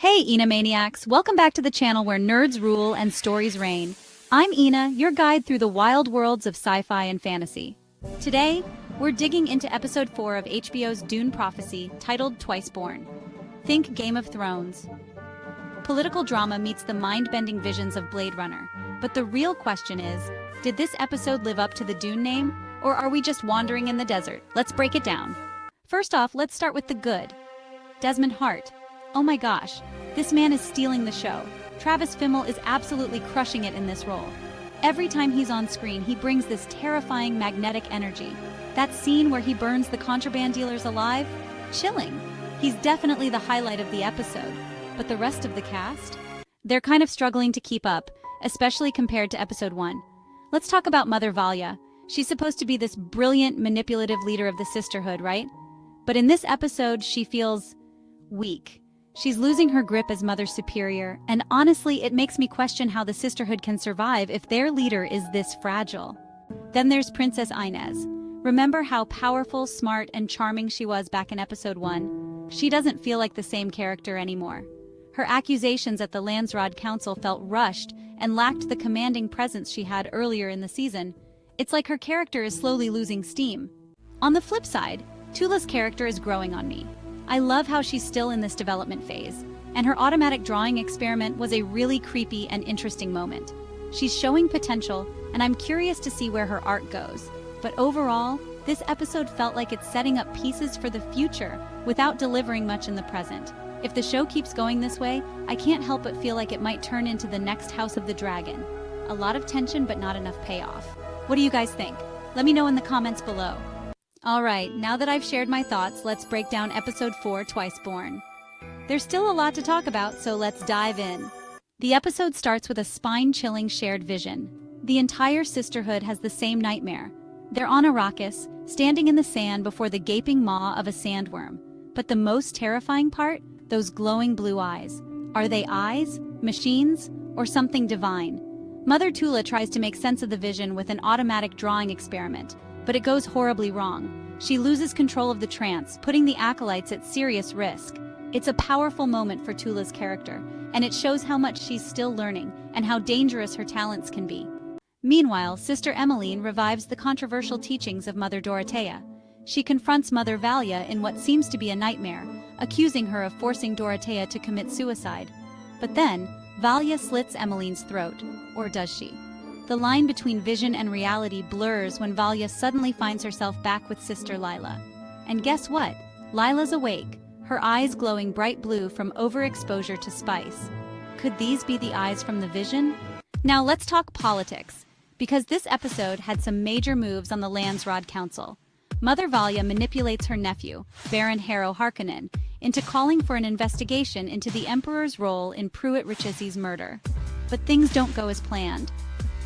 Hey, Ina Maniacs! Welcome back to the channel where nerds rule and stories reign. I'm Ina, your guide through the wild worlds of sci-fi and fantasy. Today, we're digging into episode 4 of HBO's Dune prophecy, titled Twiceborn. Think Game of Thrones. Political drama meets the mind-bending visions of Blade Runner. But the real question is, did this episode live up to the Dune name, or are we just wandering in the desert? Let's break it down. First off, let's start with the good. Desmond Hart. Oh my gosh, this man is stealing the show. Travis Fimmel is absolutely crushing it in this role. Every time he's on screen, he brings this terrifying magnetic energy. That scene where he burns the contraband dealers alive? Chilling. He's definitely the highlight of the episode. But the rest of the cast? They're kind of struggling to keep up, especially compared to episode 1. Let's talk about Mother Valya. She's supposed to be this brilliant, manipulative leader of the Sisterhood, right? But in this episode, she feels weak. She's losing her grip as Mother Superior, and honestly, it makes me question how the Sisterhood can survive if their leader is this fragile. Then there's Princess Ynez. Remember how powerful, smart, and charming she was back in episode 1? She doesn't feel like the same character anymore. Her accusations at the Landsraad Council felt rushed and lacked the commanding presence she had earlier in the season. It's like her character is slowly losing steam. On the flip side, Tula's character is growing on me. I love how she's still in this development phase, and her automatic drawing experiment was a really creepy and interesting moment. She's showing potential, and I'm curious to see where her art goes. But overall, this episode felt like it's setting up pieces for the future without delivering much in the present. If the show keeps going this way, I can't help but feel like it might turn into the next House of the Dragon. A lot of tension, but not enough payoff. What do you guys think? Let me know in the comments below. Alright, now that I've shared my thoughts, let's break down episode 4, Twiceborn. There's still a lot to talk about, so let's dive in. The episode starts with a spine-chilling shared vision. The entire Sisterhood has the same nightmare. They're on Arrakis, standing in the sand before the gaping maw of a sandworm. But the most terrifying part? Those glowing blue eyes. Are they eyes, machines, or something divine? Mother Tula tries to make sense of the vision with an automatic drawing experiment, but it goes horribly wrong. She loses control of the trance, putting the acolytes at serious risk. It's a powerful moment for Tula's character, and it shows how much she's still learning and how dangerous her talents can be. Meanwhile, Sister Emeline revives the controversial teachings of Mother Dorothea. She confronts Mother Valya in what seems to be a nightmare, accusing her of forcing Dorothea to commit suicide. But then, Valya slits Emeline's throat, or does she? The line between vision and reality blurs when Valya suddenly finds herself back with Sister Lila. And guess what? Lila's awake, her eyes glowing bright blue from overexposure to spice. Could these be the eyes from the vision? Now let's talk politics, because this episode had some major moves on the Landsraad Council. Mother Valya manipulates her nephew, Baron Harrow Harkonnen, into calling for an investigation into the Emperor's role in Pruitt Richese's murder. But things don't go as planned.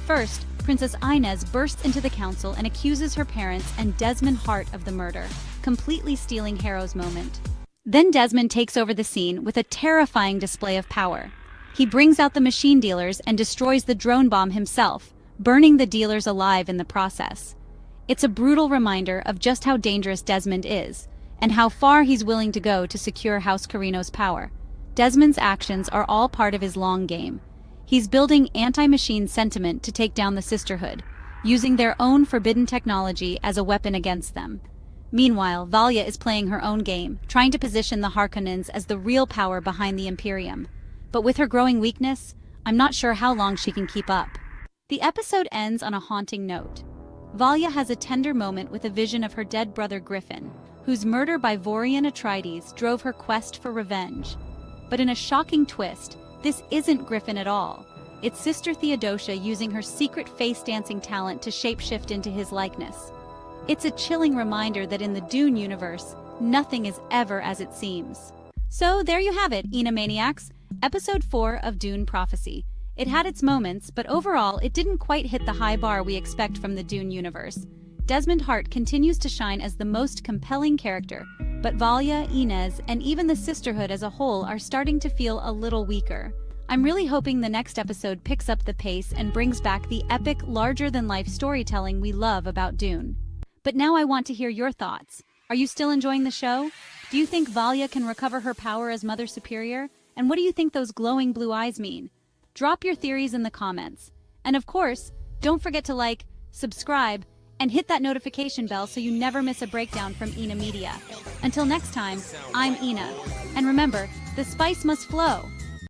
First, Princess Ynez bursts into the council and accuses her parents and Desmond Hart of the murder, completely stealing Harrow's moment. Then Desmond takes over the scene with a terrifying display of power. He brings out the machine dealers and destroys the drone bomb himself, burning the dealers alive in the process. It's a brutal reminder of just how dangerous Desmond is, and how far he's willing to go to secure House Carino's power. Desmond's actions are all part of his long game. He's building anti-machine sentiment to take down the Sisterhood, using their own forbidden technology as a weapon against them. Meanwhile, Valya is playing her own game, trying to position the Harkonnens as the real power behind the Imperium. But with her growing weakness, I'm not sure how long she can keep up. The episode ends on a haunting note. Valya has a tender moment with a vision of her dead brother Griffin, whose murder by Vorian Atreides drove her quest for revenge. But in a shocking twist, this isn't Griffin at all. It's Sister Theodosia using her secret face-dancing talent to shapeshift into his likeness. It's a chilling reminder that in the Dune universe, nothing is ever as it seems. So there you have it, Ina Maniacs, episode 4 of Dune Prophecy. It had its moments, but overall, it didn't quite hit the high bar we expect from the Dune universe. Desmond Hart continues to shine as the most compelling character, but Valya, Ynez, and even the Sisterhood as a whole are starting to feel a little weaker. I'm really hoping the next episode picks up the pace and brings back the epic, larger-than-life storytelling we love about Dune. But now I want to hear your thoughts. Are you still enjoying the show? Do you think Valya can recover her power as Mother Superior? And what do you think those glowing blue eyes mean? Drop your theories in the comments. And of course, don't forget to like, subscribe, and hit that notification bell so you never miss a breakdown from Ynez Media. Until next time, I'm Ynez. And remember, the spice must flow.